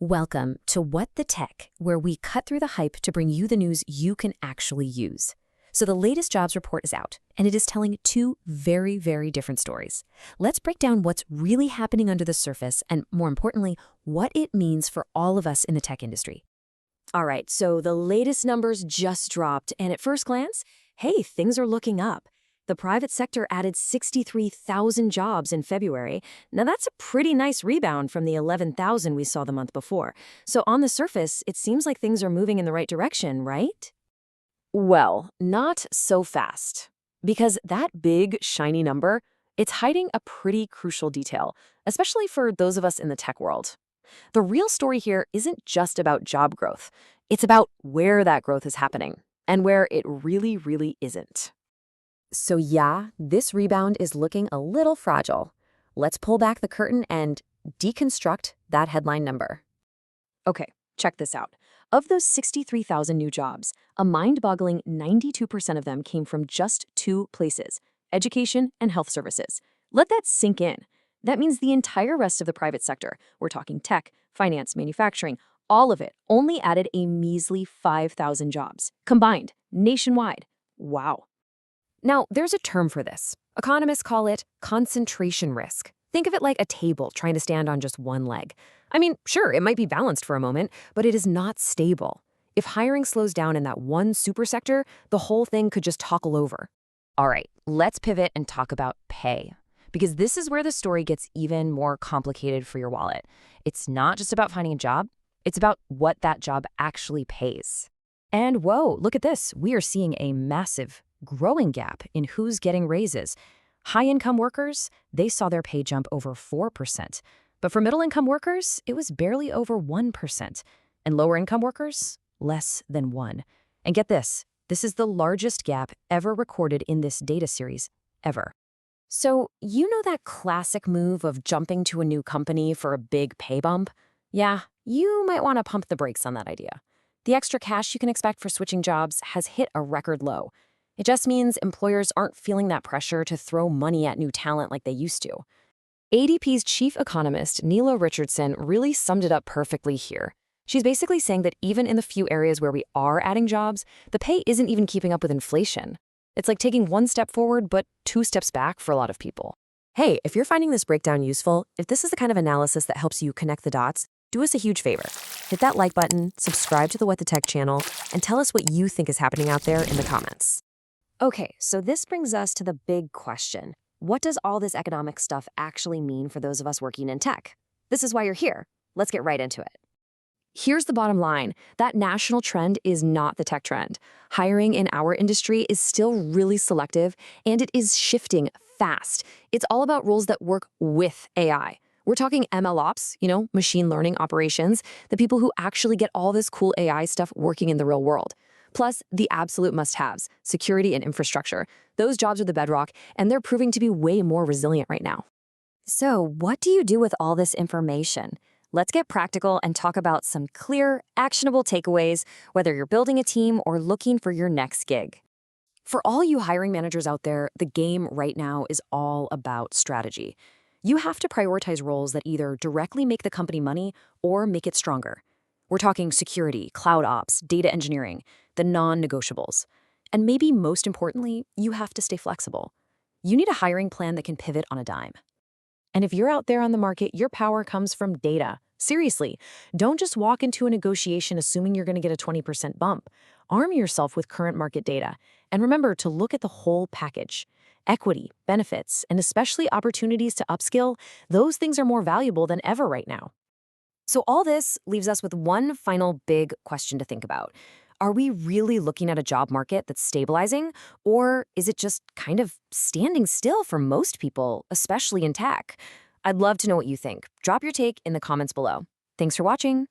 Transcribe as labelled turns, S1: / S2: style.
S1: Welcome to What the Tech, where we cut through the hype to bring you the news you can actually use. So the latest jobs report is out, and it is telling two very, very different stories. Let's break down what's really happening under the surface and, more importantly, what it means for all of us in the tech industry.
S2: All right, so the latest numbers just dropped, and at first glance, hey, things are looking up. The private sector added 63,000 jobs in February. Now that's a pretty nice rebound from the 11,000 we saw the month before. So on the surface, it seems like things are moving in the right direction, right?
S3: Well, not so fast. Because that big, shiny number, it's hiding a pretty crucial detail, especially for those of us in the tech world. The real story here isn't just about job growth. It's about where that growth is happening and where it really, really isn't.
S1: So yeah, this rebound is looking a little fragile. Let's pull back the curtain and deconstruct that headline number.
S2: Okay, check this out. Of those 63,000 new jobs, a mind-boggling 92% of them came from just two places: education and health services. Let that sink in. That means the entire rest of the private sector, we're talking tech, finance, manufacturing, all of it only added a measly 5,000 jobs, combined, nationwide. Wow.
S1: Now, there's a term for this. Economists call it concentration risk. Think of it like a table trying to stand on just one leg. I mean, sure, it might be balanced for a moment, but it is not stable. If hiring slows down in that one super sector, the whole thing could just topple over.
S3: All right, let's pivot and talk about pay. Because this is where the story gets even more complicated for your wallet. It's not just about finding a job, it's about what that job actually pays.
S1: And whoa, look at this. We are seeing a massive, growing gap in who's getting raises. High-income workers, they saw their pay jump over 4%. But for middle-income workers, it was barely over 1%. And lower-income workers, less than 1%. And get this is the largest gap ever recorded in this data series, ever. So, you know that classic move of jumping to a new company for a big pay bump? Yeah, you might want to pump the brakes on that idea. The extra cash you can expect for switching jobs has hit a record low. It just means employers aren't feeling that pressure to throw money at new talent like they used to. ADP's chief economist, Neela Richardson, really summed it up perfectly here. She's basically saying that even in the few areas where we are adding jobs, the pay isn't even keeping up with inflation. It's like taking one step forward, but 2 steps back for a lot of people. Hey, if you're finding this breakdown useful, if this is the kind of analysis that helps you connect the dots, do us a huge favor. Hit that like button, subscribe to the What the Tech channel, and tell us what you think is happening out there in the comments.
S2: Okay, so this brings us to the big question. What does all this economic stuff actually mean for those of us working in tech? This is why you're here. Let's get right into it.
S1: Here's the bottom line. That national trend is not the tech trend. Hiring in our industry is still really selective, and it is shifting fast. It's all about roles that work with AI. We're talking MLOps, machine learning operations, the people who actually get all this cool AI stuff working in the real world. Plus, the absolute must-haves, security and infrastructure. Those jobs are the bedrock, and they're proving to be way more resilient right now.
S2: So, what do you do with all this information? Let's get practical and talk about some clear, actionable takeaways, whether you're building a team or looking for your next gig.
S1: For all you hiring managers out there, the game right now is all about strategy. You have to prioritize roles that either directly make the company money or make it stronger. We're talking security, cloud ops, data engineering, the non-negotiables. And maybe most importantly, you have to stay flexible. You need a hiring plan that can pivot on a dime. And if you're out there on the market, your power comes from data. Seriously, don't just walk into a negotiation assuming you're going to get a 20% bump. Arm yourself with current market data. And remember to look at the whole package. Equity, benefits, and especially opportunities to upskill, those things are more valuable than ever right now. So all this leaves us with one final big question to think about. Are we really looking at a job market that's stabilizing, or is it just kind of standing still for most people, especially in tech? I'd love to know what you think. Drop your take in the comments below. Thanks for watching.